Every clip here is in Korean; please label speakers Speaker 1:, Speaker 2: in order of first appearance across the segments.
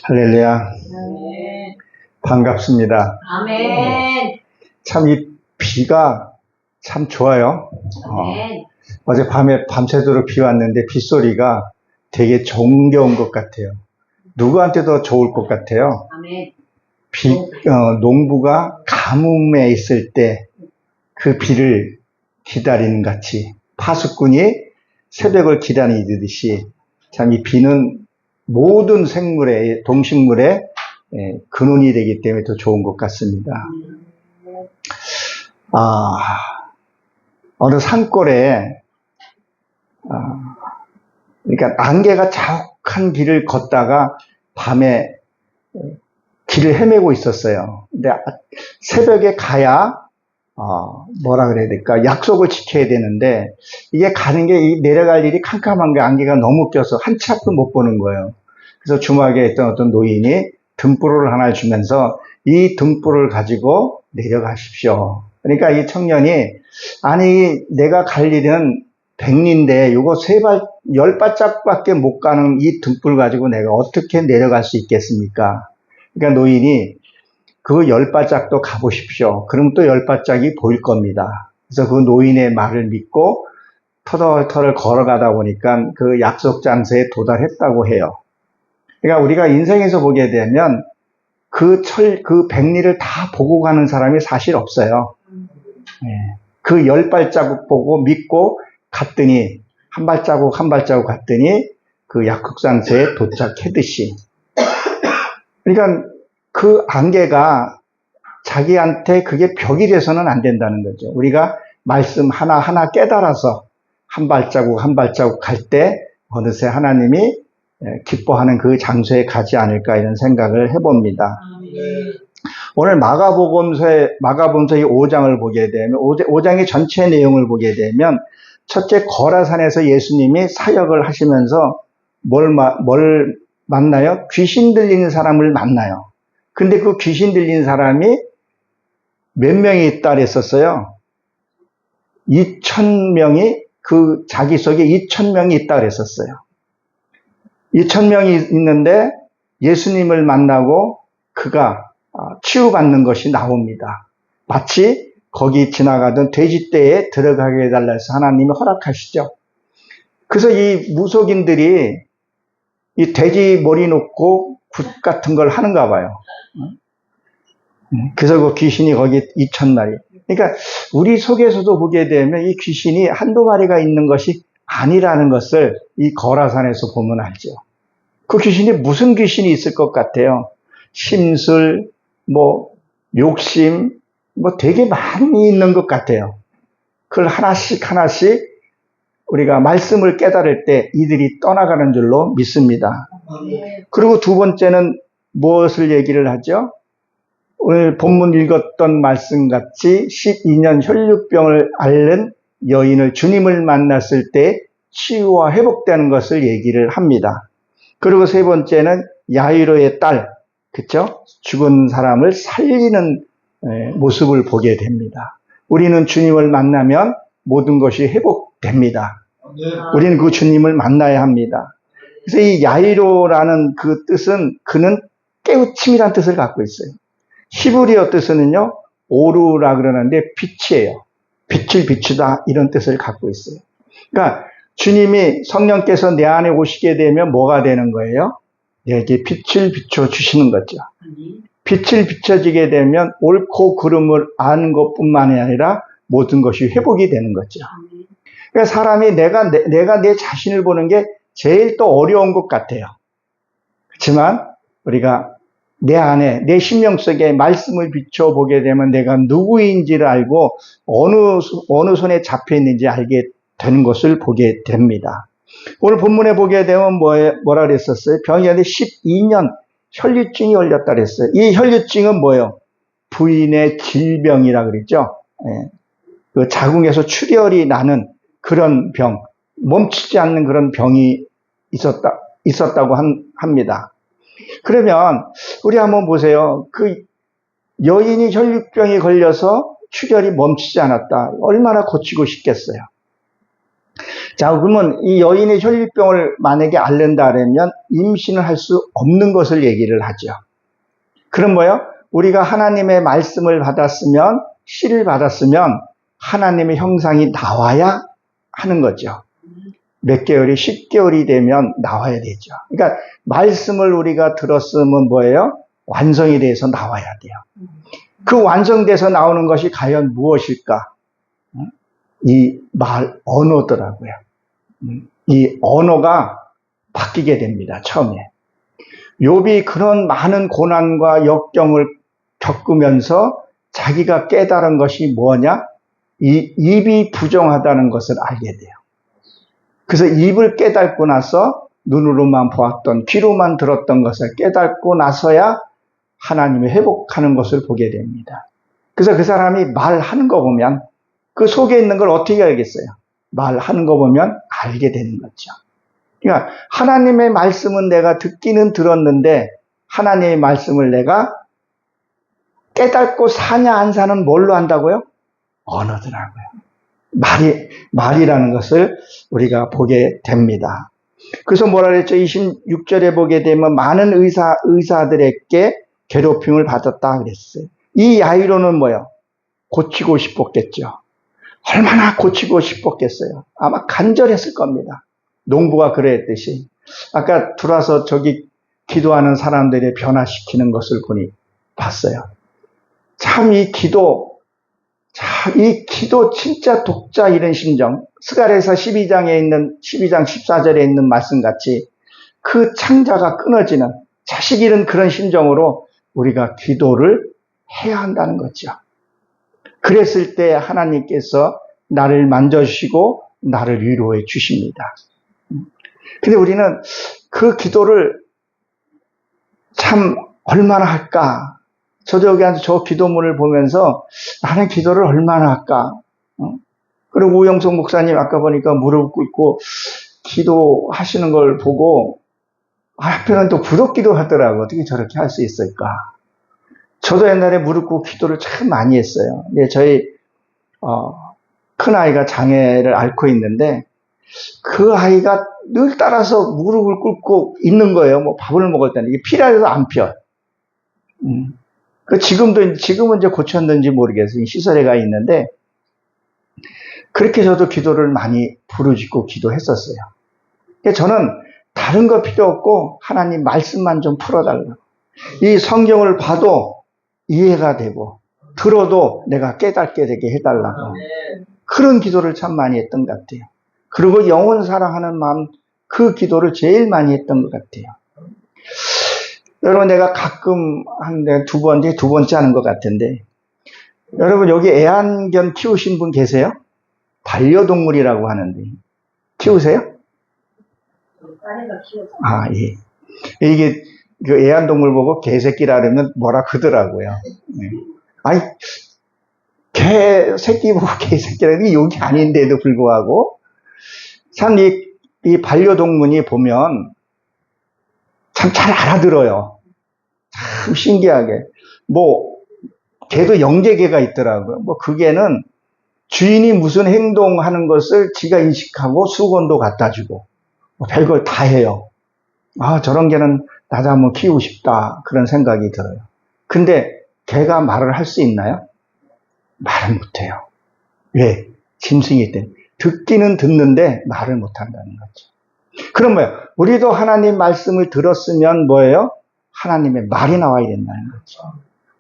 Speaker 1: 할렐루야.
Speaker 2: 아멘.
Speaker 1: 반갑습니다.
Speaker 2: 아멘.
Speaker 1: 참 이 비가 참 좋아요.
Speaker 2: 아멘.
Speaker 1: 어제 밤에 밤새도록 비 왔는데 빗소리가 되게 정겨운 것 같아요. 누구한테도 좋을 것 같아요.
Speaker 2: 아멘.
Speaker 1: 농부가 가뭄에 있을 때 그 비를 기다리는 같이 파수꾼이 새벽을 기다리듯이 참 이 비는 모든 생물의, 동식물의 근원이 되기 때문에 더 좋은 것 같습니다. 어느 산골에, 그러니까 안개가 자욱한 길을 걷다가 밤에 길을 헤매고 있었어요. 근데 새벽에 가야, 뭐라 그래야 될까, 약속을 지켜야 되는데, 이게 가는 게, 내려갈 일이 캄캄한 게 안개가 너무 껴서 한 치 앞도 못 보는 거예요. 그래서 주막에 있던 어떤 노인이 등불을 하나 주면서 이 등불을 가지고 내려가십시오. 그러니까 이 청년이, 아니, 내가 갈 일은 100리인데, 요거 10발짝밖에 못 가는 이 등불 가지고 내가 어떻게 내려갈 수 있겠습니까? 그러니까 노인이 그 10발짝도 가보십시오. 그럼 또 10발짝이 보일 겁니다. 그래서 그 노인의 말을 믿고 터덜터덜 걸어가다 보니까 그 약속 장소에 도달했다고 해요. 그러니까 우리가 인생에서 보게 되면 그 100리를 다 보고 가는 사람이 사실 없어요. 그 10발자국 보고 믿고 갔더니 한 발자국 한 발자국 갔더니 그 약속 장소에 도착했듯이. 그러니까 그 안개가 자기한테 그게 벽이 돼서는 안 된다는 거죠. 우리가 말씀 하나하나 깨달아서 한 발자국 한 발자국 갈 때 어느새 하나님이 기뻐하는 그 장소에 가지 않을까 이런 생각을 해봅니다. 오늘 마가복음서의 5장을 보게 되면 5장의 전체 내용을 보게 되면 첫째 거라산에서 예수님이 사역을 하시면서 뭘 만나요? 귀신 들리는 사람을 만나요. 근데 그 귀신 들린 사람이 몇 명이 있다 그랬었어요? 2,000명이 그 자기 속에 2,000명이 있다 그랬었어요. 2,000명이 있는데 예수님을 만나고 그가 치유받는 것이 나옵니다. 마치 거기 지나가던 돼지떼에 들어가게 해달라 해서 하나님이 허락하시죠. 그래서 이 무속인들이 이 돼지 머리 놓고 굿 같은 걸 하는가 봐요. 그래서 그 귀신이 거기 2,000마리. 그러니까 우리 속에서도 보게 되면 이 귀신이 한두 마리가 있는 것이 아니라는 것을 이 거라산에서 보면 알죠. 그 귀신이 무슨 귀신이 있을 것 같아요? 심술, 욕심, 되게 많이 있는 것 같아요. 그걸 하나씩 우리가 말씀을 깨달을 때 이들이 떠나가는 줄로 믿습니다. 그리고 두 번째는 무엇을 얘기를 하죠? 오늘 본문 읽었던 말씀같이 12년 혈류병을 앓는 여인을 주님을 만났을 때 치유와 회복되는 것을 얘기를 합니다. 그리고 세 번째는 야이로의 딸, 그쵸? 죽은 사람을 살리는 모습을 보게 됩니다. 우리는 주님을 만나면 모든 것이 회복됩니다. 우리는 그 주님을 만나야 합니다. 그래서 이 야이로라는 그 뜻은 그는 깨우침이라는 뜻을 갖고 있어요. 히브리어 뜻은요, 오루라 그러는데 빛이에요. 빛을 비추다 이런 뜻을 갖고 있어요. 그러니까 주님이 성령께서 내 안에 오시게 되면 뭐가 되는 거예요? 내게 빛을 비춰주시는 거죠. 빛을 비춰지게 되면 옳고 그름을 아는 것뿐만이 아니라 모든 것이 회복이 되는 거죠. 그러니까 사람이 내가 내 자신을 보는 게 제일 또 어려운 것 같아요. 그렇지만 우리가 내 안에, 내 심령 속에 말씀을 비춰보게 되면 내가 누구인지를 알고 어느 손에 잡혀 있는지 알게 되는 것을 보게 됩니다. 오늘 본문에 보게 되면 뭐라 그랬었어요? 병이한테 12년 혈류증이 걸렸다 그랬어요. 이 혈류증은 뭐예요? 부인의 질병이라 그랬죠. 그 자궁에서 출혈이 나는 그런 병, 멈추지 않는 그런 병이 있었다고 합니다. 그러면 우리 한번 보세요. 그 여인이 혈류병에 걸려서 출혈이 멈추지 않았다. 얼마나 고치고 싶겠어요. 자, 그러면 이 여인의 혈류병을 만약에 앓는다 그러면 임신을 할 수 없는 것을 얘기를 하죠. 그럼 뭐요? 우리가 하나님의 말씀을 받았으면, 씨를 받았으면 하나님의 형상이 나와야 하는 거죠. 몇 개월이 10개월이 되면 나와야 되죠. 그러니까 말씀을 우리가 들었으면 뭐예요? 완성이 돼서 나와야 돼요. 그 완성돼서 나오는 것이 과연 무엇일까? 이 말 언어더라고요. 이 언어가 바뀌게 됩니다. 처음에. 욥이 그런 많은 고난과 역경을 겪으면서 자기가 깨달은 것이 뭐냐? 이 입이 부정하다는 것을 알게 돼요. 그래서 입을 깨닫고 나서 눈으로만 보았던, 귀로만 들었던 것을 깨닫고 나서야 하나님이 회복하는 것을 보게 됩니다. 그래서 그 사람이 말하는 거 보면 그 속에 있는 걸 어떻게 알겠어요? 말하는 거 보면 알게 되는 거죠. 그러니까 하나님의 말씀은 내가 듣기는 들었는데 하나님의 말씀을 내가 깨닫고 사냐 안 사는 뭘로 한다고요? 언어더라고요. 말이라는 것을 우리가 보게 됩니다. 그래서 뭐라 그랬죠? 26절에 보게 되면 많은 의사들에게 괴롭힘을 받았다 그랬어요. 이 야이로는 뭐예요? 고치고 싶었겠죠. 얼마나 고치고 싶었겠어요. 아마 간절했을 겁니다. 농부가 그랬듯이. 아까 들어와서 저기 기도하는 사람들이 변화시키는 것을 봤어요. 참 이 기도 진짜 독자 이런 심정. 스가랴서 12장 14절에 있는 말씀같이 그 창자가 끊어지는 자식 잃은 그런 심정으로 우리가 기도를 해야 한다는 거죠. 그랬을 때 하나님께서 나를 만져주시고 나를 위로해 주십니다. 근데 우리는 그 기도를 참 얼마나 할까? 저도 여기 앉아 저 기도문을 보면서 나는 기도를 얼마나 할까? 그리고 우영석 목사님 아까 보니까 무릎 꿇고 기도하시는 걸 보고 한편은 또 부럽기도 하더라고. 어떻게 저렇게 할 수 있을까? 저도 옛날에 무릎 꿇고 기도를 참 많이 했어요. 저희 큰아이가 장애를 앓고 있는데 그 아이가 늘 따라서 무릎을 꿇고 있는 거예요. 뭐 밥을 먹을 때는. 이게 피라도 안 펴. 지금은 이제 고쳤는지 모르겠어요. 시설에 가 있는데 그렇게 저도 기도를 많이 부르짖고 기도했었어요. 저는 다른 거 필요 없고 하나님 말씀만 좀 풀어달라고. 이 성경을 봐도 이해가 되고 들어도 내가 깨닫게 되게 해달라고. 그런 기도를 참 많이 했던 것 같아요. 그리고 영혼 사랑하는 마음, 그 기도를 제일 많이 했던 것 같아요. 여러분, 내가 가끔 두 번째 하는 것 같은데, 여러분 여기 애완견 키우신 분 계세요? 반려동물이라고 하는데 키우세요? 아, 예. 이게 그 애완동물 보고 개새끼라 그러면 뭐라 그러더라고요. 네. 아니, 개새끼 보고 개새끼라는 게 욕이 아닌데도 불구하고 참 이 반려동물이 보면 참 잘 알아들어요. 참 신기하게. 개도 영재개가 있더라고요. 그 개는 주인이 무슨 행동하는 것을 지가 인식하고 수건도 갖다 주고 별걸 다 해요. 아, 저런 개는 나도 한번 키우고 싶다. 그런 생각이 들어요. 근데 개가 말을 할 수 있나요? 말을 못해요. 왜? 짐승이 때문에. 듣기는 듣는데 말을 못한다는 거죠. 그럼 뭐예요? 우리도 하나님 말씀을 들었으면 뭐예요? 하나님의 말이 나와야 된다는 거죠.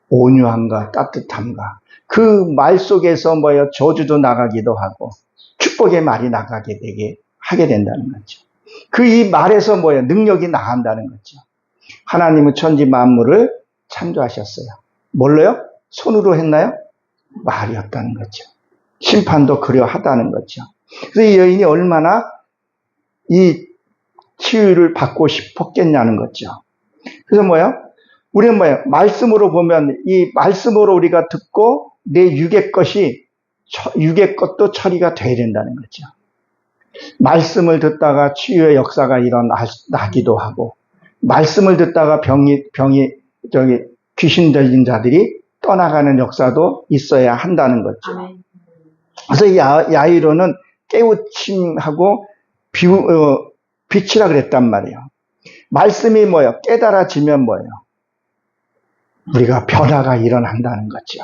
Speaker 1: 온유함과 따뜻함과 그 말 속에서 뭐예요? 저주도 나가기도 하고 축복의 말이 나가게 되게 하게 된다는 거죠. 그 이 말에서 뭐예요? 능력이 나간다는 거죠. 하나님은 천지 만물을 창조하셨어요. 뭘로요? 손으로 했나요? 말이었다는 거죠. 심판도 그려하다는 거죠. 그래서 이 여인이 얼마나 이 치유를 받고 싶었겠냐는 거죠. 그래서 뭐예요? 우리는 뭐예요? 말씀으로 보면 이 말씀으로 우리가 듣고 내 육의 것도 처리가 돼야 된다는 거죠. 말씀을 듣다가 치유의 역사가 일어나기도 하고, 말씀을 듣다가 귀신 들린 자들이 떠나가는 역사도 있어야 한다는 거죠. 그래서 야이로는 깨우침하고 빛이라 그랬단 말이에요. 말씀이 뭐예요? 깨달아지면 뭐예요? 우리가 변화가 일어난다는 거죠.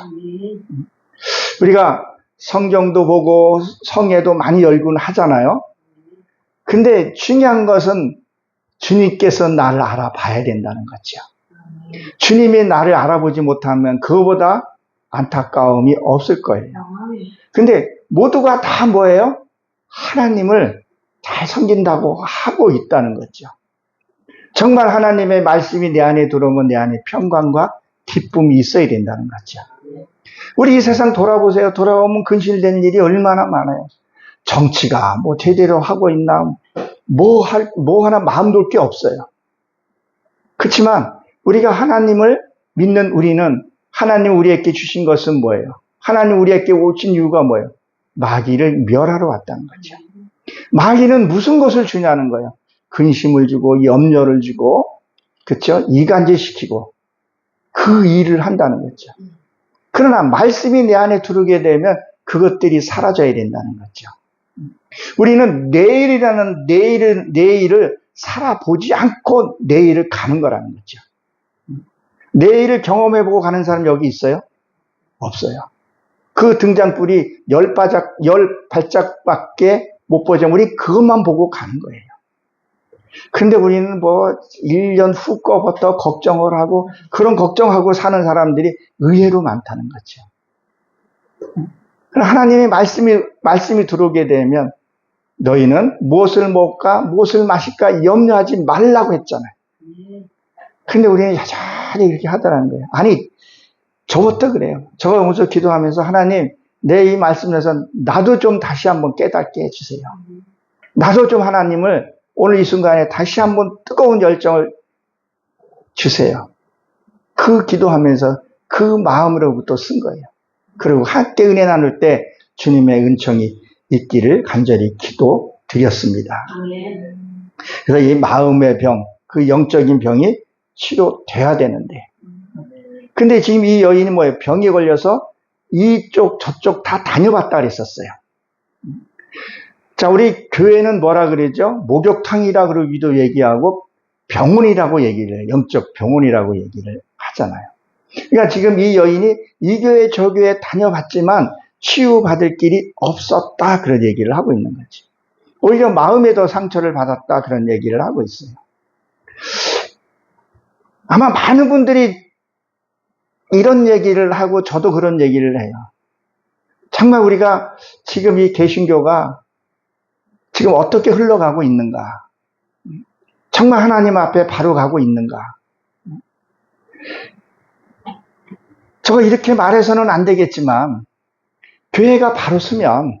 Speaker 1: 우리가 성경도 보고 성에도 많이 열군 하잖아요. 근데 중요한 것은 주님께서 나를 알아봐야 된다는 거죠. 주님이 나를 알아보지 못하면 그거보다 안타까움이 없을 거예요. 근데 모두가 다 뭐예요? 하나님을 잘 섬긴다고 하고 있다는 거죠. 정말 하나님의 말씀이 내 안에 들어오면 내 안에 평강과 기쁨이 있어야 된다는 거죠. 우리 이 세상 돌아보세요. 돌아오면 근실된 일이 얼마나 많아요. 정치가 뭐 제대로 하고 있나, 뭐 하나 마음 놓을 게 없어요. 그렇지만 우리가 하나님을 믿는 우리는 하나님 우리에게 주신 것은 뭐예요? 하나님 우리에게 오신 이유가 뭐예요? 마귀를 멸하러 왔다는 거죠. 마귀는 무슨 것을 주냐는 거예요. 근심을 주고 염려를 주고, 그렇죠? 이간질시키고 그 일을 한다는 거죠. 그러나 말씀이 내 안에 들어오게 되면 그것들이 사라져야 된다는 거죠. 우리는 내일을 살아보지 않고 내일을 가는 거라는 거죠. 내일을 경험해보고 가는 사람 여기 있어요? 없어요. 그 등잔불이 10발짝밖에 못 보죠. 우리 그것만 보고 가는 거예요. 근데 우리는 뭐 1년 후 거부터 걱정을 하고 그런 걱정하고 사는 사람들이 의외로 많다는 거죠. 하나님의 말씀이 들어오게 되면 너희는 무엇을 먹을까 무엇을 마실까 염려하지 말라고 했잖아요. 근데 우리는 여전히 이렇게 하더라는 거예요. 아니 저부터 그래요. 저가 오면서 기도하면서 하나님 내 이 말씀에서 나도 좀 다시 한번 깨닫게 해주세요. 나도 좀 하나님을 오늘 이 순간에 다시 한번 뜨거운 열정을 주세요. 그 기도하면서 그 마음으로부터 쓴 거예요. 그리고 함께 은혜 나눌 때 주님의 은총이 있기를 간절히 기도드렸습니다. 그래서 이 마음의 병, 그 영적인 병이 치료돼야 되는데 근데 지금 이 여인이 뭐예요? 병이 걸려서 이쪽 저쪽 다 다녀봤다 그랬었어요. 자, 우리 교회는 뭐라 그러죠? 목욕탕이라 그러기도 얘기하고 병원이라고 얘기를 해요. 영적 병원이라고 얘기를 하잖아요. 그러니까 지금 이 여인이 이 교회 저 교회 다녀봤지만 치유받을 길이 없었다 그런 얘기를 하고 있는 거지. 오히려 마음에 더 상처를 받았다 그런 얘기를 하고 있어요. 아마 많은 분들이 이런 얘기를 하고 저도 그런 얘기를 해요. 정말 우리가 지금 이 개신교가 지금 어떻게 흘러가고 있는가? 정말 하나님 앞에 바로 가고 있는가? 저거 이렇게 말해서는 안 되겠지만 교회가 바로 서면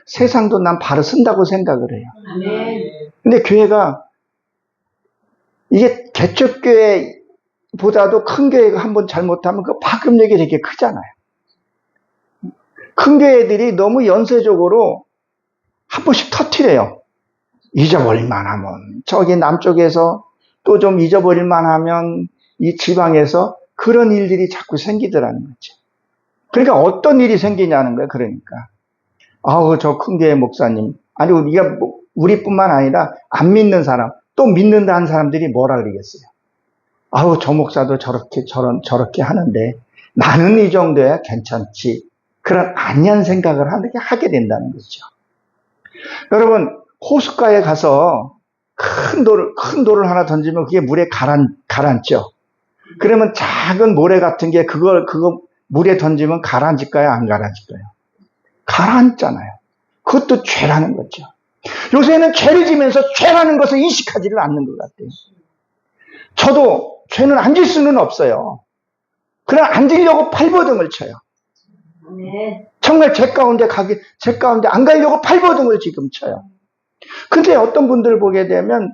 Speaker 1: 세상도 난 바로 쓴다고 생각을 해요. 근데 교회가 이게 개척교회보다도 큰 교회가 한번 잘못하면 그 파급력이 되게 크잖아요. 큰 교회들이 너무 연쇄적으로 한 번씩 터뜨려요. 잊어버릴만 하면 저기 남쪽에서 또 좀 잊어버릴만 하면 이 지방에서 그런 일들이 자꾸 생기더라는 거죠. 그러니까 어떤 일이 생기냐는 거예요. 그러니까 아우 저 큰 교회 목사님 아니 우리뿐만 아니라 안 믿는 사람 또 믿는다는 사람들이 뭐라 그러겠어요. 아우 저 목사도 저렇게 하는데 나는 이 정도야 괜찮지. 그런 안이한 생각을 하게 된다는 거죠. 여러분 호숫가에 가서 큰 돌을 하나 던지면 그게 물에 가라앉죠. 그러면 작은 모래 같은 게 그거 물에 던지면 가라앉을까요? 안 가라앉을까요? 가라앉잖아요. 그것도 죄라는 거죠. 요새는 죄를 지면서 죄라는 것을 인식하지를 않는 것 같아요. 저도 죄는 안 질 수는 없어요. 그러나 안 지려고 발버둥을 쳐요. 정말 죄 가운데 안 가려고 발버둥을 지금 쳐요. 근데 어떤 분들 보게 되면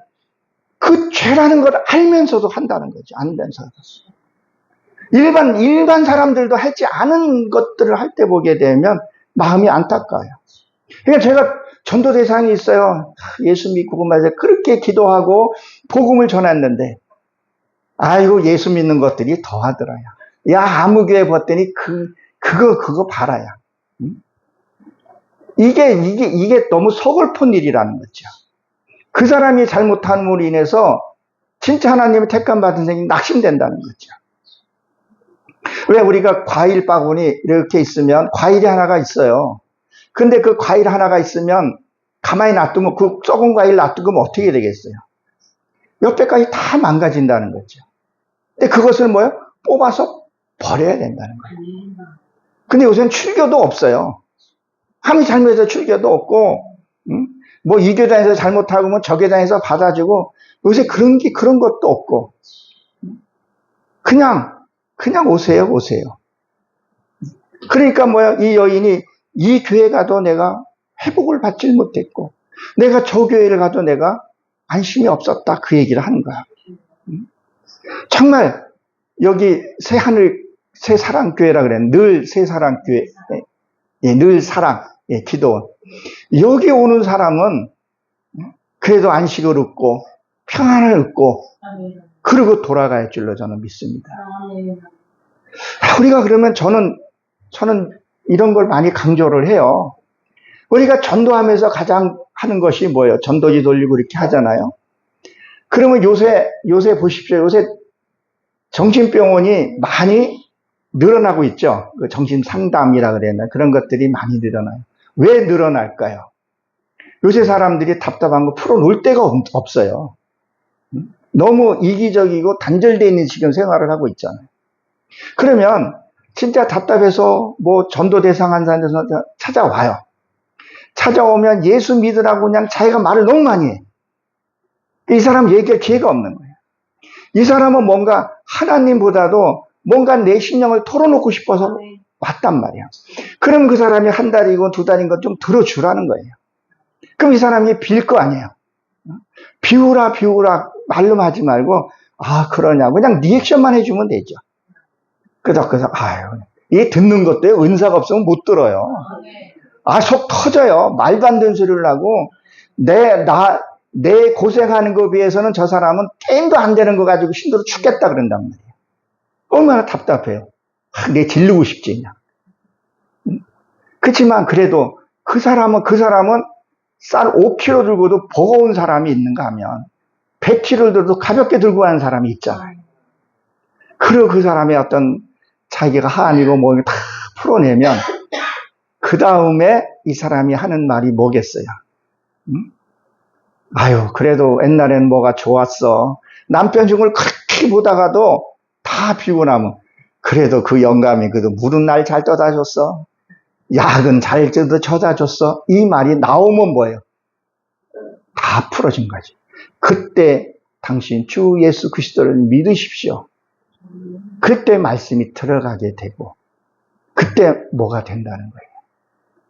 Speaker 1: 그 죄라는 걸 알면서도 한다는 거죠. 알면서도. 일반 사람들도 하지 않은 것들을 할 때 보게 되면 마음이 안타까워요. 그러니까 제가 전도 대상이 있어요. 예수 믿고 말이죠. 그렇게 기도하고 복음을 전했는데 아이고 예수 믿는 것들이 더 하더라요. 야 아무 교회 봤더니 그거 봐라야. 이게 너무 서글픈 일이라는 거죠. 그 사람이 잘못함으로 인해서 진짜 하나님의 택감 받은 생이 낙심된다는 거죠. 왜 우리가 과일 바구니 이렇게 있으면 과일이 하나가 있어요. 근데 그 과일 하나가 있으면 가만히 놔두면 그 썩은 과일 놔두면 어떻게 되겠어요? 옆에까지 다 망가진다는 거죠. 근데 그것을 뭐요? 뽑아서 버려야 된다는 거예요. 근데 요새는 출교도 없어요. 아무리 잘못해서 출교도 없고, 뭐 이 교단에서 잘못하고 뭐 저 교단에서 받아주고, 요새 그런 것도 없고, 그냥 오세요. 그러니까 뭐야, 이 여인이 이 교회 가도 내가 회복을 받질 못했고, 내가 저 교회를 가도 내가 안심이 없었다. 그 얘기를 하는 거야. 정말 여기 새사랑교회라 그래. 늘 새사랑교회. 예, 늘 사랑. 예, 기도원. 여기 오는 사람은 그래도 안식을 얻고 평안을 얻고 그리고 돌아갈 줄로 저는 믿습니다. 우리가 그러면 저는 이런 걸 많이 강조를 해요. 우리가 전도하면서 가장 하는 것이 뭐예요? 전도지 돌리고 이렇게 하잖아요. 그러면 요새 보십시오. 요새 정신병원이 많이 늘어나고 있죠. 그 정신상담이라 그랬나 그런 것들이 많이 늘어나요. 왜 늘어날까요? 요새 사람들이 답답한 거 풀어놓을 데가 없어요. 너무 이기적이고 단절되어 있는 지금 생활을 하고 있잖아요. 그러면 진짜 답답해서 뭐 전도 대상 한 사람에서 찾아와요. 찾아오면 예수 믿으라고 그냥 자기가 말을 너무 많이 해. 이 사람 얘기할 기회가 없는 거예요. 이 사람은 뭔가 하나님보다도 뭔가 내 심령을 털어놓고 싶어서 왔단 말이야. 그럼 그 사람이 한 달이고 두 달인 것 좀 들어주라는 거예요. 그럼 이 사람이 빌 거 아니에요. 비우라 말로만 하지 말고 그러냐고 그냥 리액션만 해주면 되죠. 그래서 아유 이게 듣는 것도요. 은사가 없으면 못 들어요. 속 터져요. 말도 안 되는 소리를 하고 내 고생하는 것에 비해서는 저 사람은 게임도 안 되는 거 가지고 힘들어 죽겠다 그런단 말이에요. 얼마나 답답해요. 내 질르고 싶지 그냥. 그렇지만 그래도 그 사람은 쌀 5kg 들고도 버거운 사람이 있는가 하면 100kg 들도 가볍게 들고 가는 사람이 있잖아요. 그리고 그 사람의 어떤 자기가 한이고 뭐 다 풀어내면 그 다음에 이 사람이 하는 말이 뭐겠어요? 그래도 옛날엔 뭐가 좋았어. 남편 중을 그렇게 보다가도 다 비고 나면 그래도 그 영감이 그래도 물은 날 잘 떠다 줬어. 약은 잘 쳐다 줬어. 이 말이 나오면 뭐예요? 다 풀어진 거지. 그때 당신 주 예수 그리스도를 믿으십시오. 그때 말씀이 들어가게 되고 그때 뭐가 된다는 거예요.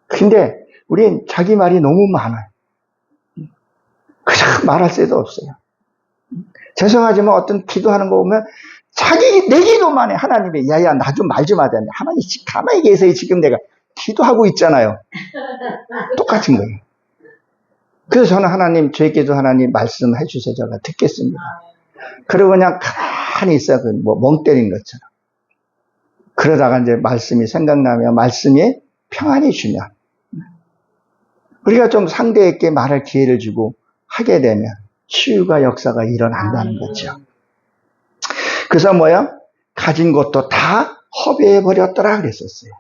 Speaker 1: 근데 우린 자기 말이 너무 많아요. 그냥 말할 새도 없어요. 죄송하지만 어떤 기도하는 거 보면 내 기도만 해. 하나님이 야야 나 좀 말 좀 하자. 하나님 가만히 계세요. 지금 내가 기도하고 있잖아요. 똑같은 거예요. 그래서 저는 하나님 저에게도 하나님 말씀해 주세요. 제가 듣겠습니다. 그리고 그냥 가만히 있어요. 멍 때린 것처럼. 그러다가 이제 말씀이 생각나면 말씀이 평안히 주면 우리가 좀 상대에게 말할 기회를 주고 하게 되면 치유가 역사가 일어난다는 거죠. 그래서 가진 것도 다 허비해 버렸더라 그랬었어요.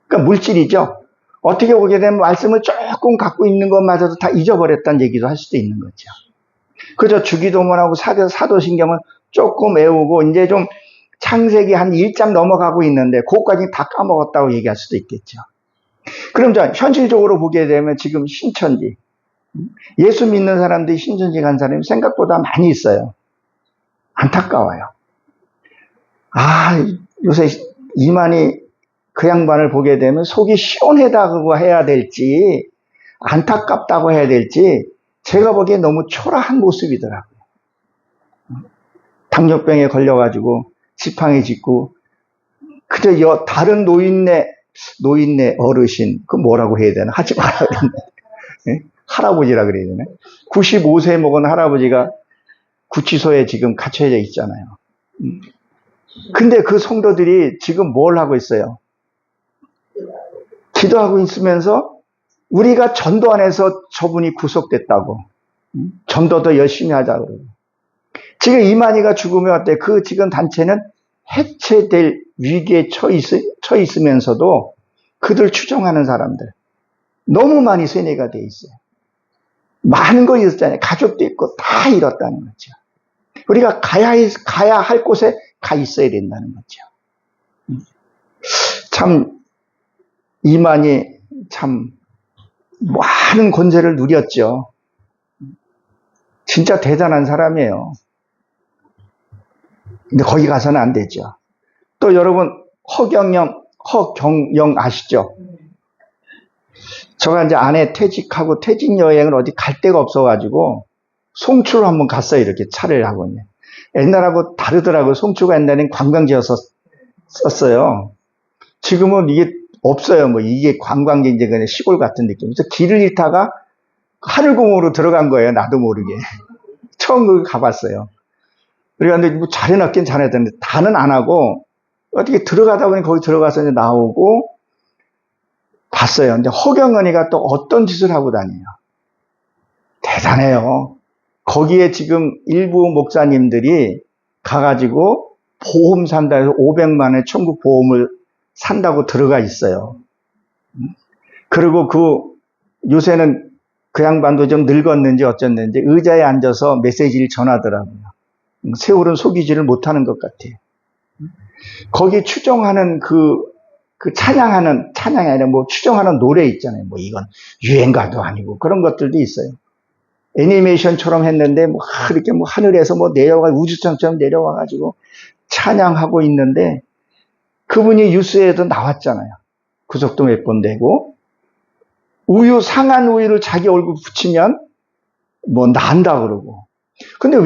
Speaker 1: 그러니까 물질이죠. 어떻게 보게 되면 말씀을 조금 갖고 있는 것마저도 다 잊어버렸다는 얘기도 할 수도 있는 거죠. 그저 주기도문하고 사도신경을 조금 외우고 이제 좀 창세기 한 1장 넘어가고 있는데 그것까지 다 까먹었다고 얘기할 수도 있겠죠. 그럼 현실적으로 보게 되면 지금 신천지 예수 믿는 사람들이 신천지 간 사람이 생각보다 많이 있어요. 안타까워요. 요새 이만희 그 양반을 보게 되면 속이 시원하다고 해야 될지 안타깝다고 해야 될지 제가 보기엔 너무 초라한 모습이더라고요. 당뇨병에 걸려가지고 지팡이 짚고 그저 다른 노인네 어르신 그 뭐라고 해야 되나 하지 말아야 되나 할아버지라 그래야 되나 95세 먹은 할아버지가 구치소에 지금 갇혀져 있잖아요. 근데 그 성도들이 지금 뭘 하고 있어요? 기도하고 있으면서 우리가 전도 안에서 저분이 구속됐다고. 전도 더 열심히 하자고 그러고. 지금 이만희가 죽으면 어때? 그 지금 단체는 해체될 위기에 처 있으면서도 그들 추종하는 사람들 너무 많이 세뇌가 돼 있어요. 많은 거 잃었잖아요. 가족도 있고 다 잃었다는 거죠. 우리가 가야 할 곳에 가 있어야 된다는 거죠. 참 이만희 참 많은 권세를 누렸죠. 진짜 대단한 사람이에요. 근데 거기 가서는 안 되죠. 또 여러분 허경영 아시죠? 제가 이제 아내 퇴직하고 퇴직 여행을 어디 갈 데가 없어가지고 송추를 한번 갔어요. 이렇게 차를 하고. 옛날하고 다르더라고요. 송추가 옛날엔 관광지여서 썼어요. 지금은 이게 없어요. 뭐 이게 관광지 이제 그냥 시골 같은 느낌. 그래서 길을 잃다가 하늘공원으로 들어간 거예요. 나도 모르게. 처음 거기 가봤어요. 그래가지고 뭐 잘해놨긴 잘해놨는데 다는 안 하고 어떻게 들어가다 보니 거기 들어가서 이제 나오고 봤어요. 근데 허경은이가 또 어떤 짓을 하고 다녀요. 대단해요. 거기에 지금 일부 목사님들이 가가지고 보험 산다 해서 500만 원의 천국 보험을 산다고 들어가 있어요. 그리고 요새는 그 양반도 좀 늙었는지 어쩌는지 의자에 앉아서 메시지를 전하더라고요. 세월은 속이지를 못하는 것 같아요. 거기 추정하는 찬양이 아니라 뭐 추정하는 노래 있잖아요. 뭐 이건 유행가도 아니고 그런 것들도 있어요. 애니메이션처럼 했는데 뭐 이렇게 뭐 하늘에서 뭐 우주선처럼 내려와가지고 찬양하고 있는데 그분이 뉴스에도 나왔잖아요. 구속도 몇 번 되고 상한 우유를 자기 얼굴 붙이면 뭐 난다 그러고. 근데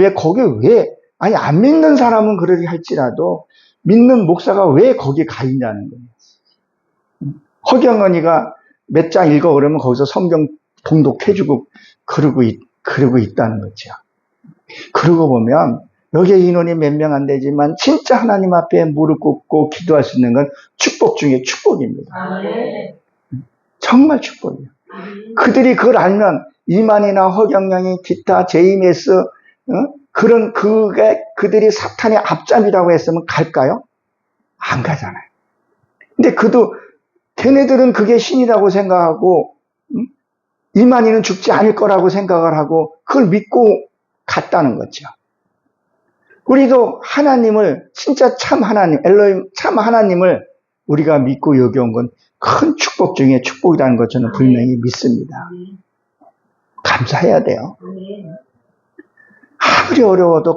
Speaker 1: 아니 안 믿는 사람은 그러게 할지라도 믿는 목사가 왜 거기 가 있냐는 거예요. 허경은이가 몇 장 읽어 그러면 거기서 성경 봉독해주고 그러고 있다는 거죠. 그러고 보면 여기에 인원이 몇 명 안 되지만 진짜 하나님 앞에 무릎 꿇고 기도할 수 있는 건 축복 중에 축복입니다. 정말 축복이에요. 그들이 그걸 알면 이만희나 허경영이 기타 JMS 그들이 사탄의 앞잡이라고 했으면 갈까요? 안 가잖아요. 근데 걔네들은 그게 신이라고 생각하고 이만희는 죽지 않을 거라고 생각을 하고 그걸 믿고 갔다는 거죠. 우리도 하나님을 진짜 참 하나님 엘로힘 참 하나님을 우리가 믿고 여겨온 건 큰 축복 중에 축복이라는 것 저는 분명히 믿습니다. 감사해야 돼요. 아무리 어려워도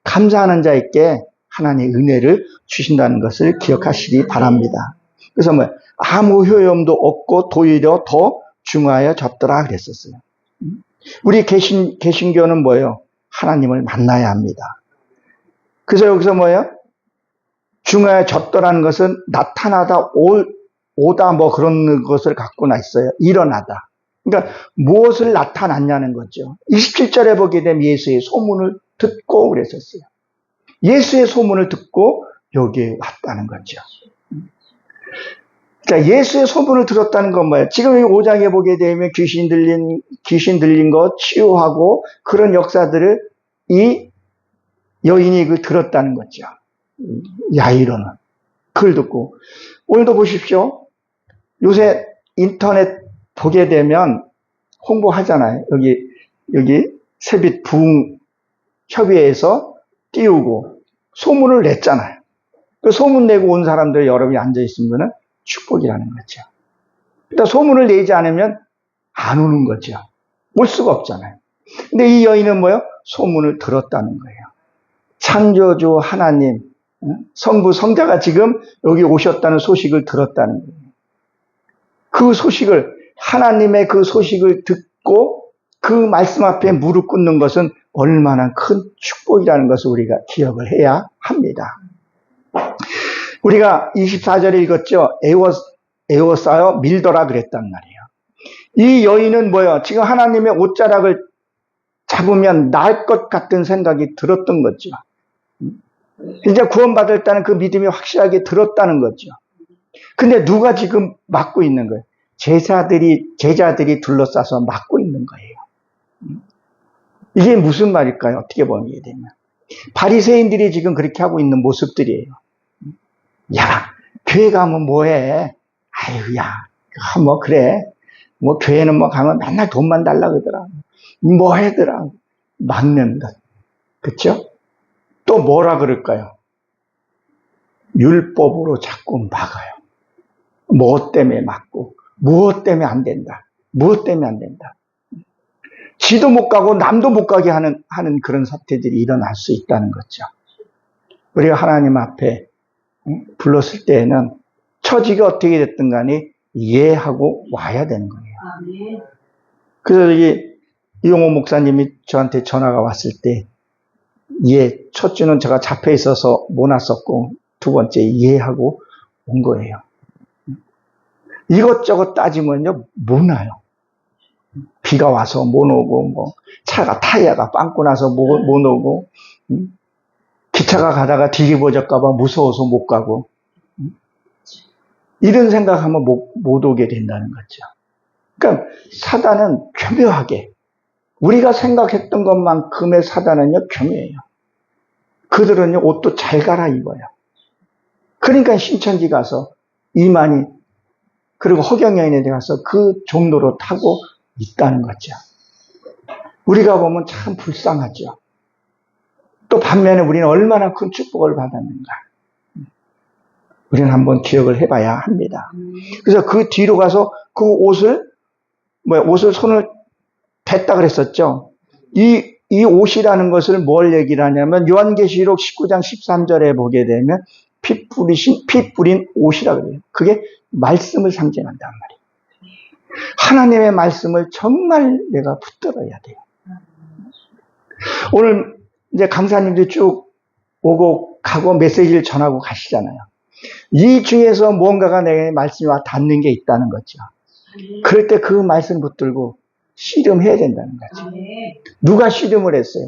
Speaker 1: 감사하는 자에게 하나님의 은혜를 주신다는 것을 기억하시기 바랍니다. 그래서 아무 효용도 없고 도리어 더 중하여 졌더라 그랬었어요. 우리 개신교는 뭐예요? 하나님을 만나야 합니다. 그래서 여기서 뭐예요? 중하여 졌더라는 것은 나타나다 오다 뭐 그런 것을 갖고 있어요. 일어나다. 그러니까 무엇을 나타났냐는 거죠. 27절에 보게 되면 예수의 소문을 듣고 그랬었어요. 예수의 소문을 듣고 여기에 왔다는 거죠. 그러니까 예수의 소문을 들었다는 건 뭐예요? 지금 이 5장에 보게 되면 귀신 들린 거 치유하고 그런 역사들을 이 여인이 들었다는 거죠. 야이로는. 그걸 듣고. 오늘도 보십시오. 요새 인터넷 보게 되면 홍보하잖아요. 여기 세빛 부흥 협의회에서 띄우고 소문을 냈잖아요. 그 소문 내고 온 사람들 여러분이 앉아있으면 축복이라는 거죠. 일단 소문을 내지 않으면 안 오는 거죠. 올 수가 없잖아요. 근데 이 여인은 뭐예요? 소문을 들었다는 거예요. 창조주 하나님, 성부 성자가 지금 여기 오셨다는 소식을 들었다는 거예요. 그 소식을 하나님의 그 소식을 듣고 그 말씀 앞에 무릎 꿇는 것은 얼마나 큰 축복이라는 것을 우리가 기억을 해야 합니다. 우리가 24절에 읽었죠. 에워싸여 밀더라 그랬단 말이에요. 이 여인은 뭐예요? 지금 하나님의 옷자락을 잡으면 나을 것 같은 생각이 들었던 거죠. 이제 구원받았다는 그 믿음이 확실하게 들었다는 거죠. 근데 누가 지금 막고 있는 거예요? 제자들이 둘러싸서 막고 있는 거예요. 이게 무슨 말일까요? 어떻게 보게 되면. 바리새인들이 지금 그렇게 하고 있는 모습들이에요. 야, 교회 가면 뭐해? 아유, 야, 뭐 그래. 뭐 교회는 뭐 가면 맨날 돈만 달라 그러더라. 뭐 해더라. 막는 것. 그쵸? 또 뭐라 그럴까요? 율법으로 자꾸 막아요. 무엇 때문에 막고, 무엇 때문에 안 된다. 무엇 때문에 안 된다. 지도 못 가고 남도 못 가게 하는 그런 사태들이 일어날 수 있다는 거죠. 우리가 하나님 앞에 불렀을 때에는 처지가 어떻게 됐든 간에 이해하고 와야 되는 거예요.
Speaker 2: 아멘.
Speaker 1: 그래서 이용호 목사님이 저한테 전화가 왔을 때, 첫 주는 제가 잡혀 있어서 못 왔었고, 두 번째 이해하고 온 거예요. 이것저것 따지면요, 못 와요. 비가 와서 못 오고, 뭐, 차가 타이어가 빵꾸 나서 못 오고, 기차가 가다가 뒤집어질까봐 무서워서 못 가고, 이런 생각하면 못 오게 된다는 거죠. 그러니까 사단은 교묘하게, 우리가 생각했던 것만큼의 사단은요, 교묘해요. 그들은요, 옷도 잘 갈아입어요. 그러니까 신천지 가서 이만희, 그리고 허경영에 가서 그 종로로 타고 있다는 거죠. 우리가 보면 참 불쌍하죠. 또 반면에 우리는 얼마나 큰 축복을 받았는가. 우리는 한번 기억을 해봐야 합니다. 그래서 그 뒤로 가서 그 옷을 손을 댔다 그랬었죠. 이 옷이라는 것을 뭘 얘기를 하냐면, 요한계시록 19장 13절에 보게 되면, 피 뿌린 옷이라 그래요. 그게 말씀을 상징한단 말이에요. 하나님의 말씀을 정말 내가 붙들어야 돼요. 오늘 이제 강사님들이 쭉 오고 가고 메시지를 전하고 가시잖아요. 이 중에서 무언가가 내 말씀이 와 닿는 게 있다는 거죠. 그럴 때 그 말씀 붙들고 씨름해야 된다는 거죠. 누가 씨름을 했어요?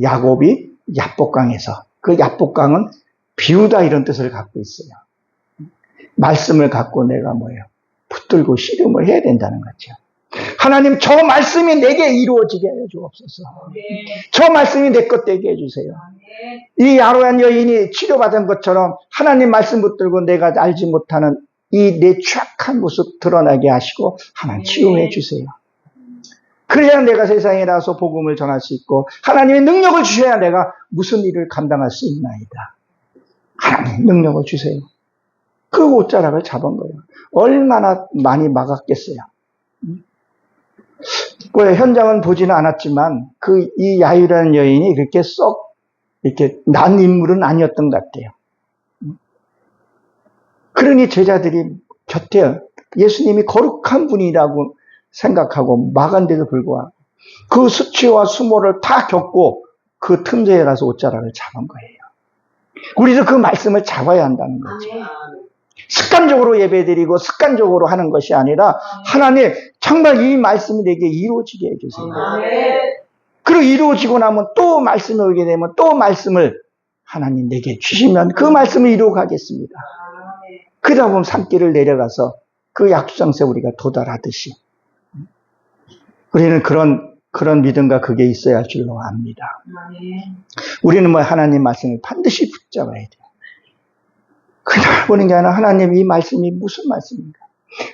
Speaker 1: 야곱이 야복강에서. 그 야복강은 비우다 이런 뜻을 갖고 있어요. 말씀을 갖고 내가 붙들고 씨름을 해야 된다는 거죠. 하나님, 저 말씀이 내게 이루어지게 해주옵소서. 저 말씀이 내 것 되게 해주세요. 이 야로한 여인이 치료받은 것처럼 하나님 말씀 붙들고 내가 알지 못하는 이 내 취약한 모습 드러나게 하시고 하나님 치유해 주세요. 그래야 내가 세상에 나가서 복음을 전할 수 있고, 하나님의 능력을 주셔야 내가 무슨 일을 감당할 수 있나이다. 하나님 능력을 주세요. 그 옷자락을 잡은 거예요. 얼마나 많이 막았겠어요. 현장은 보지는 않았지만 이 야유라는 여인이 그렇게 이렇게 난 인물은 아니었던 것 같아요. 그러니 제자들이 곁에 예수님이 거룩한 분이라고 생각하고 막은데도 불구하고 그 수치와 수모를 다 겪고 그 틈새에 가서 옷자락을 잡은 거예요. 우리도 그 말씀을 잡아야 한다는 거죠. 습관적으로 예배드리고 습관적으로 하는 것이 아니라, 하나님 정말 이 말씀이 내게 이루어지게 해주세요. 그리고 이루어지고 나면 또 말씀이 오게 되면 또 말씀을 하나님 내게 주시면 그 말씀을 이루어 가겠습니다. 그러다 보면 산길을 내려가서 그 약속장소에 우리가 도달하듯이 우리는 그런 믿음과 그게 있어야 할 줄로 압니다. 우리는 하나님 말씀을 반드시 붙잡아야 돼요. 그냥 보는 게 아니라, 하나님 이 말씀이 무슨 말씀인가?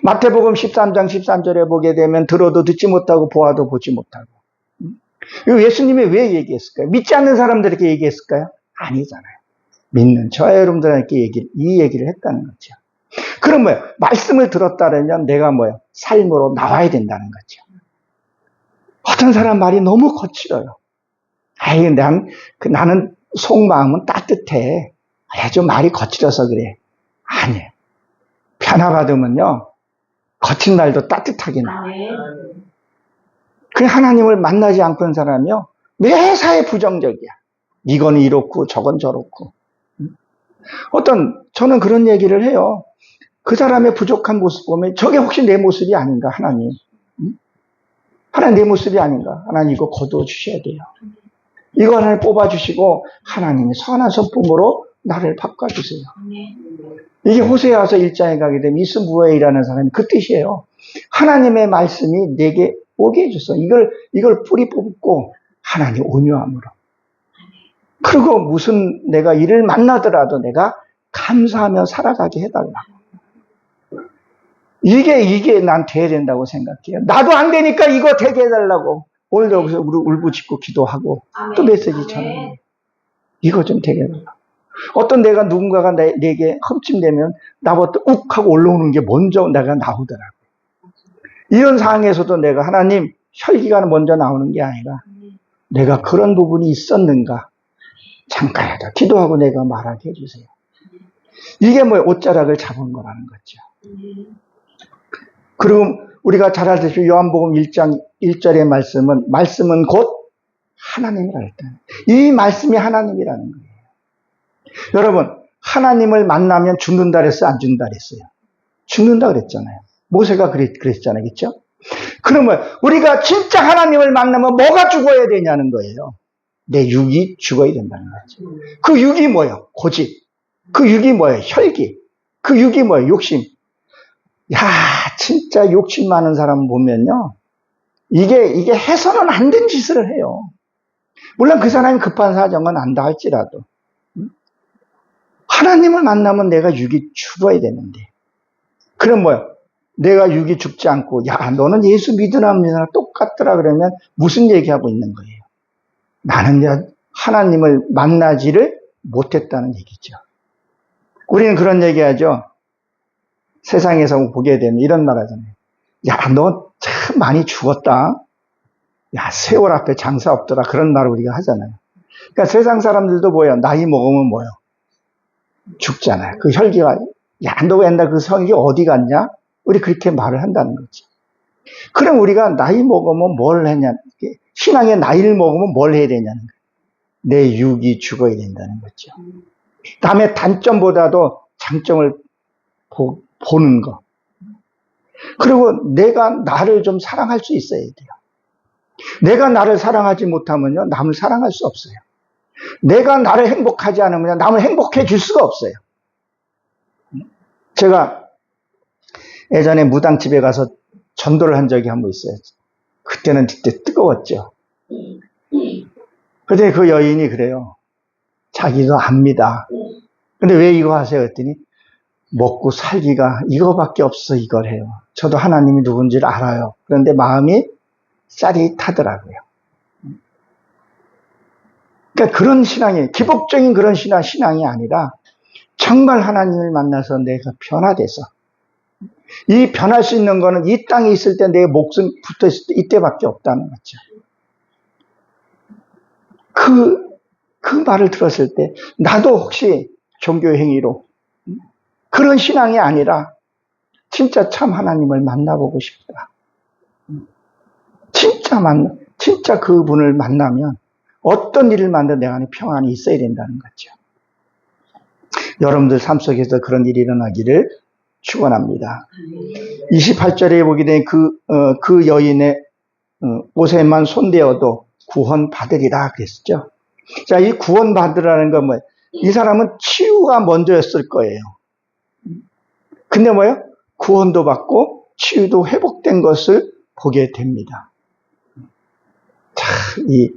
Speaker 1: 마태복음 13장 13절에 보게 되면, 들어도 듣지 못하고 보아도 보지 못하고. 예수님이 왜 얘기했을까요? 믿지 않는 사람들에게 얘기했을까요? 아니잖아요. 믿는 저와 여러분들에게 이 얘기를 했다는 거죠. 그럼 말씀을 들었다면 내가 삶으로 나와야 된다는 거죠. 어떤 사람 말이 너무 거칠어요. 나는 속마음은 따뜻해. 좀 말이 거칠어서 그래. 아니에요. 변화받으면요, 거친 말도 따뜻하게 나와요. 그 하나님을 만나지 않고 사람이요, 매사에 부정적이야. 이건 이렇고 저건 저렇고. 저는 그런 얘기를 해요. 그 사람의 부족한 모습 보면 저게 혹시 내 모습이 아닌가, 하나님. 하나님 내 모습이 아닌가. 하나님 이거 거두어 주셔야 돼요. 이거 하나님 뽑아주시고 하나님의 선한 손품으로 나를 바꿔주세요. 이게 호세아서 1장에 가게 되면 이스무엘이라는 사람이 그 뜻이에요. 하나님의 말씀이 내게 오게 해줬어. 이걸 뿌리 뽑고 하나님 온유함으로. 그리고 무슨 내가 일을 만나더라도 내가 감사하며 살아가게 해달라. 이게 난 돼야 된다고 생각해요. 나도 안 되니까 이거 되게 해달라고. 오늘도 여기서 우리 울부짖고 기도하고 또 메시지 전해. 이거 좀 되게 해달라. 어떤 내가 누군가가 내게 흠집내면 나부터 욱 하고 올라오는 게 먼저 내가 나오더라고요. 이런 상황에서도 내가 하나님 혈기가 먼저 나오는 게 아니라 내가 그런 부분이 있었는가 잠깐이라도 기도하고 내가 말하게 해주세요. 이게 뭐예요? 옷자락을 잡은 거라는 거죠. 그리고 우리가 잘 알다시피 요한복음 1장 1절의 말씀은 곧 하나님이라 했다. 이 말씀이 하나님이라는 거예요. 여러분, 하나님을 만나면 죽는다 그랬어요? 안 죽는다 그랬어요? 죽는다 그랬잖아요. 모세가 그랬잖아요. 그렇죠? 그러면 우리가 진짜 하나님을 만나면 뭐가 죽어야 되냐는 거예요. 내 육이 죽어야 된다는 거죠. 그 육이 뭐예요? 고집. 그 육이 뭐예요? 혈기. 그 육이 뭐예요? 욕심. 야, 진짜 욕심 많은 사람 보면요. 이게 해서는 안 된 짓을 해요. 물론 그 사람이 급한 사정은 안다 할지라도. 하나님을 만나면 내가 육이 죽어야 되는데. 그럼 뭐야? 내가 육이 죽지 않고, 야, 너는 예수 믿으나 믿으나 똑같더라 그러면 무슨 얘기하고 있는 거예요? 나는 하나님을 만나지를 못했다는 얘기죠. 우리는 그런 얘기하죠. 세상에서 보게 되면 이런 말 하잖아요. 야, 너 참 많이 죽었다. 야, 세월 앞에 장사 없더라. 그런 말을 우리가 하잖아요. 그러니까 세상 사람들도 뭐예요? 나이 먹으면 뭐예요? 죽잖아요. 그 혈기가, 야, 너 옛날 그 성이 어디 갔냐? 우리 그렇게 말을 한다는 거죠. 그럼 우리가 나이 먹으면 뭘 했냐? 신앙의 나이를 먹으면 뭘 해야 되냐는 거예요. 내 육이 죽어야 된다는 거죠. 다음에 단점보다도 장점을 보는 거. 그리고 내가 나를 좀 사랑할 수 있어야 돼요. 내가 나를 사랑하지 못하면요, 남을 사랑할 수 없어요. 내가 나를 행복하지 않으면 남을 행복해 줄 수가 없어요. 제가 예전에 무당집에 가서 전도를 한 적이 한 번 있어요. 그때는 뜨거웠죠. 그런데 그 여인이 그래요. 자기도 압니다. 근데 왜 이거 하세요? 그랬더니 먹고 살기가 이거밖에 없어 이걸 해요. 저도 하나님이 누군지를 알아요. 그런데 마음이 짜릿하더라고요. 그러니까 그런 신앙이, 기복적인 그런 신앙이 아니라 정말 하나님을 만나서 내가 변화돼서, 이 변할 수 있는 거는 이 땅에 있을 때 내 목숨 붙어 있을 때 이때밖에 없다는 거죠. 그 말을 들었을 때 나도 혹시 종교 행위로 그런 신앙이 아니라 진짜 참 하나님을 만나보고 싶다. 진짜 그분을 만나면 어떤 일을 만든 내 안에 평안이 있어야 된다는 거죠. 여러분들 삶 속에서 그런 일이 일어나기를 축원합니다. 28절에 보게 된 그 여인의 옷에만 손대어도 구원받으리라 그랬죠. 자, 이 구원받으라는 건 뭐예요? 이 사람은 치유가 먼저였을 거예요. 근데 뭐예요? 구원도 받고 치유도 회복된 것을 보게 됩니다. 자, 이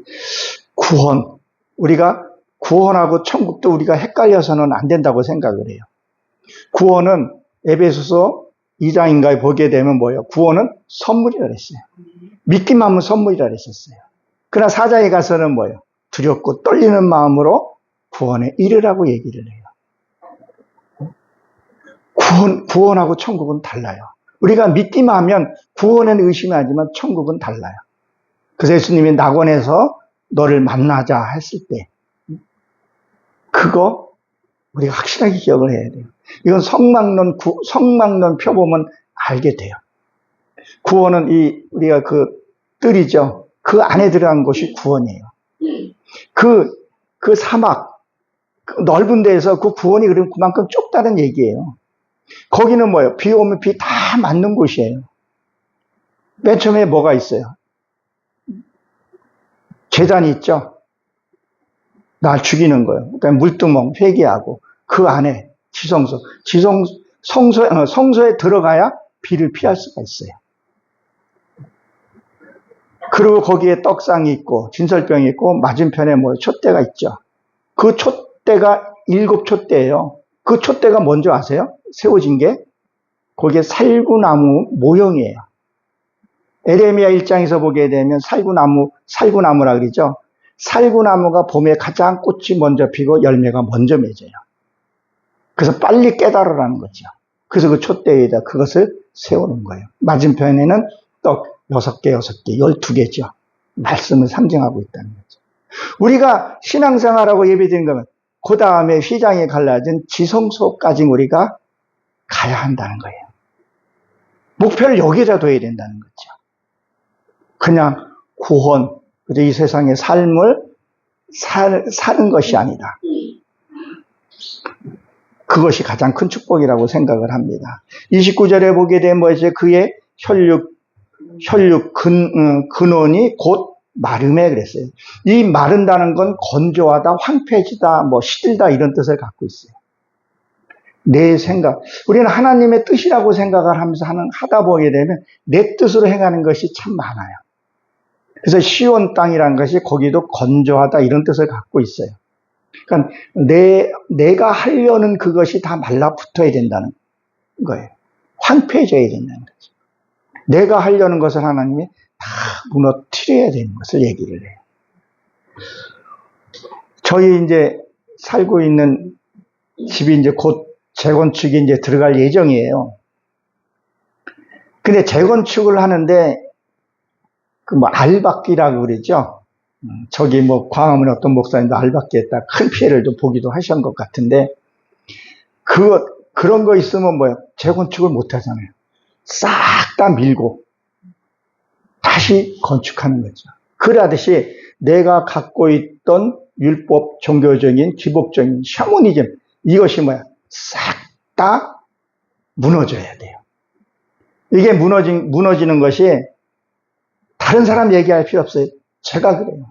Speaker 1: 구원, 우리가 구원하고 천국도 우리가 헷갈려서는 안 된다고 생각을 해요. 구원은 에베소서 2장인가에 보게 되면 뭐예요? 구원은 선물이라 그랬어요. 믿기만 하면 선물이라 그랬었어요. 그러나 4장에 가서는 뭐예요? 두렵고 떨리는 마음으로 구원에 이르라고 얘기를 해요. 구원하고 천국은 달라요. 우리가 믿기만 하면 구원에는 의심하지만 천국은 달라요. 그래서 예수님이 낙원에서 너를 만나자 했을 때 그거 우리가 확실하게 기억을 해야 돼요. 이건 성막론 펴보면 알게 돼요. 구원은 우리가 그 뜰이죠. 그 안에 들어간 것이 구원이에요. 그 사막, 그 넓은 데에서 그 구원이 그만큼 좁다는 얘기예요. 거기는 뭐예요? 비 오면 비 다 맞는 곳이에요. 맨 처음에 뭐가 있어요? 제단이 있죠? 날 죽이는 거예요. 그러니까 물두멍, 회개하고 그 안에 지성소. 성소에 들어가야 비를 피할 수가 있어요. 그리고 거기에 떡상이 있고 진설병이 있고 맞은편에 뭐 촛대가 있죠. 그 촛대가 7촛대예요. 그 촛대가 뭔지 아세요? 세워진 게 거기에 살구나무 모형이에요. 에레미야 1장에서 보게 되면 살구나무라 그러죠. 살구나무가 봄에 가장 꽃이 먼저 피고 열매가 먼저 맺어요. 그래서 빨리 깨달으라는 거죠. 그래서 그 촛대에다 그것을 세우는 거예요. 맞은편에는 떡 6개, 12개죠. 말씀을 상징하고 있다는 거죠. 우리가 신앙생활하고 예배드리는 거면 그 다음에 휘장에 갈라진 지성소까지 우리가 가야 한다는 거예요. 목표를 여기다 둬야 된다는 거죠. 그냥 구원, 이 세상의 삶을 사는 것이 아니라 그것이 가장 큰 축복이라고 생각을 합니다. 29절에 보게 되면 뭐지? 그의 혈육 근원이 곧 마름에 그랬어요. 이 마른다는 건 건조하다, 황폐해지다, 뭐 시들다 이런 뜻을 갖고 있어요. 내 생각, 우리는 하나님의 뜻이라고 생각을 하면서 하다 보게 되면 내 뜻으로 행하는 것이 참 많아요. 그래서 시온 땅이라는 것이 거기도 건조하다 이런 뜻을 갖고 있어요. 그러니까 내가 하려는 그것이 다 말라붙어야 된다는 거예요. 황폐해져야 된다는 거죠. 내가 하려는 것을 하나님이 다 무너뜨려야 되는 것을 얘기를 해요. 저희 이제 살고 있는 집이 이제 곧 재건축이 이제 들어갈 예정이에요. 근데 재건축을 하는데 그 뭐 알박기라고 그러죠. 저기 뭐 광화문에 어떤 목사님도 알박기에다 큰 피해를 좀 보기도 하신 것 같은데 그런 거 있으면 뭐야? 재건축을 못 하잖아요. 싹 다 밀고 다시 건축하는 거죠. 그러듯이 내가 갖고 있던 율법, 종교적인, 기복적인 샤머니즘 이것이 뭐야? 싹 다 무너져야 돼요. 이게 무너지는 것이 다른 사람 얘기할 필요 없어요. 제가 그래요.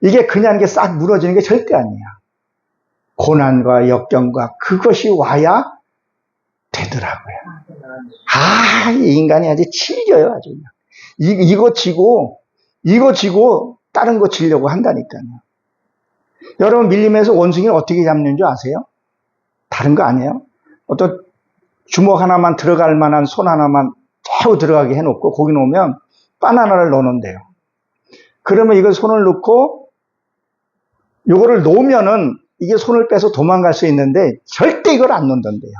Speaker 1: 이게 그냥 이게 싹 무너지는 게 절대 아니야. 고난과 역경과 그것이 와야 되더라고요. 이 인간이 아주 질겨요, 아주. 이거 지고 다른 거 지려고 한다니까요. 여러분 밀림에서 원숭이를 어떻게 잡는 줄 아세요? 다른 거 아니에요? 어떤 주먹 하나만 들어갈 만한 손 하나만 쭉 들어가게 해놓고 거기 놓으면 바나나를 넣어놓는데요. 그러면 이걸 손을 넣고 이거를 놓으면은 이게 손을 빼서 도망갈 수 있는데 절대 이걸 안 놓는데요.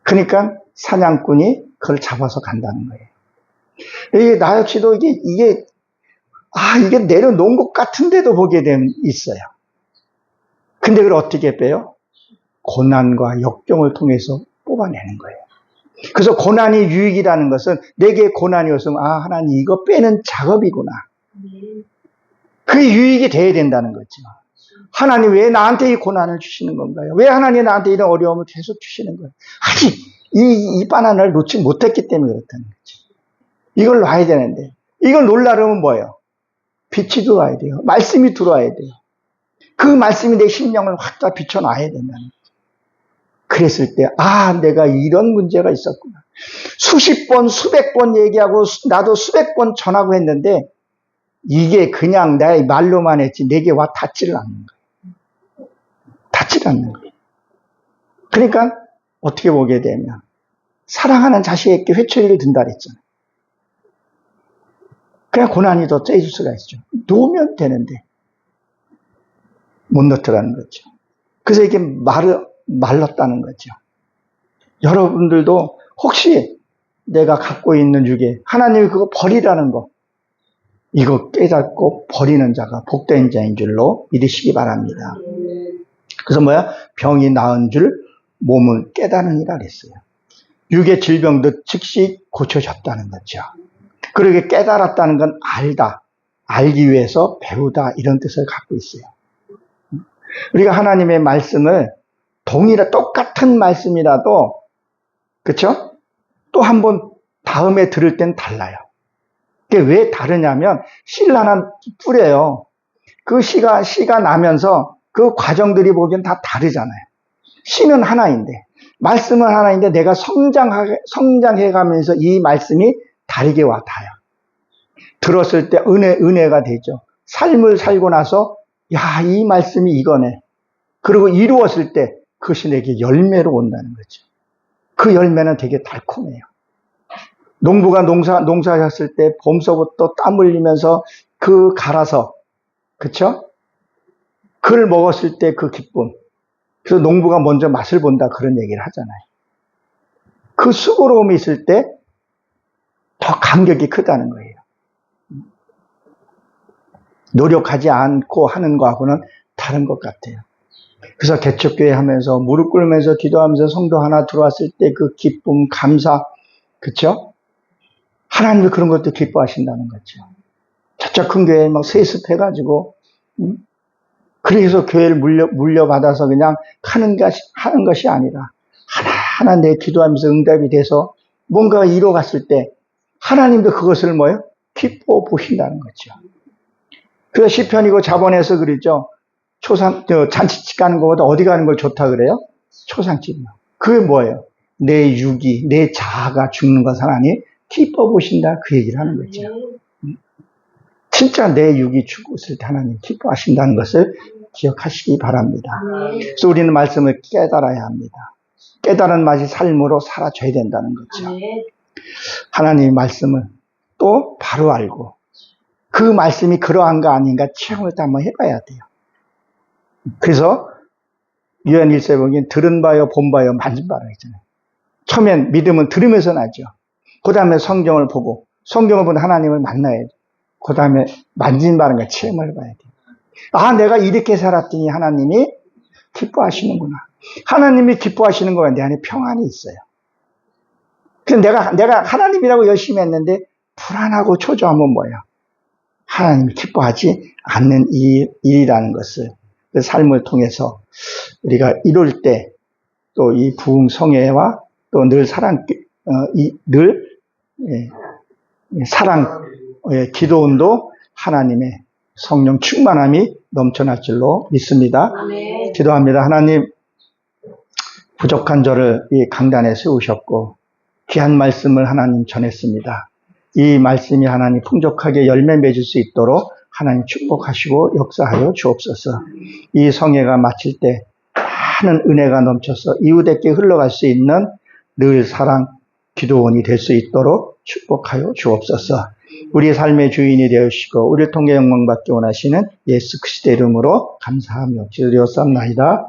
Speaker 1: 그러니까 사냥꾼이 그걸 잡아서 간다는 거예요. 이게 나 역시도 이게 내려놓은 것 같은데도 보게 되면 있어요. 근데 그걸 어떻게 빼요? 고난과 역경을 통해서 뽑아내는 거예요. 그래서 고난이 유익이라는 것은 내게 고난이 없으면 하나님 이거 빼는 작업이구나. 그게 유익이 돼야 된다는 거죠. 하나님 왜 나한테 이 고난을 주시는 건가요? 왜 하나님 나한테 이런 어려움을 계속 주시는 거예요? 아직 이 바나나를 놓지 못했기 때문에 그렇다는 거죠. 이걸 놔야 되는데 이걸 놓으려면 뭐예요? 빛이 들어와야 돼요. 말씀이 들어와야 돼요. 그 말씀이 내 심령을 확 다 비춰놔야 된다는 거죠. 그랬을 때 내가 이런 문제가 있었구나. 수십 번 수백 번 얘기하고 나도 수백 번 전하고 했는데 이게 그냥 나의 말로만 했지 내게 와 닿지를 않는 거예요. 닿지를 않는 거예요. 그러니까 어떻게 보게 되면 사랑하는 자식에게 회초리를 든다 그랬잖아요. 그냥 고난이 더 째질 수가 있죠. 놓으면 되는데 못 넣더라는 거죠. 그래서 이게 말랐다는 거죠. 여러분들도 혹시 내가 갖고 있는 유괴, 하나님이 그거 버리라는 거, 이거 깨닫고 버리는 자가 복된 자인 줄로 믿으시기 바랍니다. 그래서 병이 나은 줄 몸을 깨닫느니라 그랬어요. 유괴 질병도 즉시 고쳐졌다는 거죠. 그러게 깨달았다는 건 알기 위해서 배우다 이런 뜻을 갖고 있어요. 우리가 하나님의 말씀을 똑같은 말씀이라도, 그쵸? 또 한 번 다음에 들을 땐 달라요. 그게 왜 다르냐면, 씨를 하나 뿌려요. 그 씨가 나면서 그 과정들이 보기엔 다 다르잖아요. 신은 하나인데, 말씀은 하나인데 내가 성장해가면서 이 말씀이 다르게 와닿아요. 들었을 때 은혜가 되죠. 삶을 살고 나서 야, 이 말씀이 이거네. 그리고 이루었을 때 그것이 내게 열매로 온다는 거죠. 그 열매는 되게 달콤해요. 농부가 농사했을 때 봄서부터 땀 흘리면서 그 갈아서, 그쵸? 그걸 먹었을 때 그 기쁨. 그래서 농부가 먼저 맛을 본다 그런 얘기를 하잖아요. 그 수고로움이 있을 때 더 감격이 크다는 거예요. 노력하지 않고 하는 거하고는 다른 것 같아요. 그래서 개척교회 하면서 무릎 꿇으면서 기도하면서 성도 하나 들어왔을 때 그 기쁨, 감사, 그쵸? 하나님이 그런 것도 기뻐하신다는 거죠. 저쪽 큰 교회에 막 세습해가지고, 그래서 교회를 물려받아서 그냥 하는 것이 아니라, 하나하나 내 기도하면서 응답이 돼서 뭔가 이뤄갔을 때, 하나님도 그것을 뭐예요? 기뻐 보신다는 거죠. 그래서 시편이고 자본에서 그러죠. 잔치집 가는 것보다 어디 가는 걸 좋다 그래요? 초상집이요. 그게 뭐예요? 내 육이, 내 자아가 죽는 것 하나님 기뻐 보신다 그 얘기를 하는 거죠. 진짜 내 육이 죽었을 때 하나님 기뻐하신다는 것을 기억하시기 바랍니다. 그래서 우리는 말씀을 깨달아야 합니다. 깨달은 맛이 삶으로 살아줘야 된다는 거죠. 하나님의 말씀을 또 바로 알고 그 말씀이 그러한가 아닌가 체험을 또 한번 해봐야 돼요. 그래서 요한 1세 보기엔 들은 바요 본 바요 만진 바라 했잖아요. 처음엔 믿음은 들으면서 나죠. 그 다음에 성경을 보고 성경을 보는 하나님을 만나야죠. 그 다음에 만진 바라는 걸 체험을 해봐야 돼요. 아, 내가 이렇게 살았더니 하나님이 기뻐하시는구나. 하나님이 기뻐하시는 거야. 내 안에 평안이 있어요. 그래서 내가 하나님이라고 열심히 했는데 불안하고 초조하면 뭐예요? 하나님이 기뻐하지 않는 일이라는 것을 그 삶을 통해서 우리가 이룰 때 또 이 부흥성회와 또 늘 사랑 기도운도 하나님의 성령 충만함이 넘쳐날 줄로 믿습니다.
Speaker 2: 아멘.
Speaker 1: 기도합니다. 하나님, 부족한 저를 이 강단에 세우셨고 귀한 말씀을 하나님 전했습니다. 이 말씀이 하나님 풍족하게 열매 맺을 수 있도록 하나님 축복하시고 역사하여 주옵소서. 이 성회가 마칠 때 많은 은혜가 넘쳐서 이웃에게 흘러갈 수 있는 늘 사랑 기도원이 될 수 있도록 축복하여 주옵소서. 우리의 삶의 주인이 되으시고 우리를 통해 영광받기 원하시는 예수 그리스도의 이름으로 감사하며 기도드렸사옵나이다.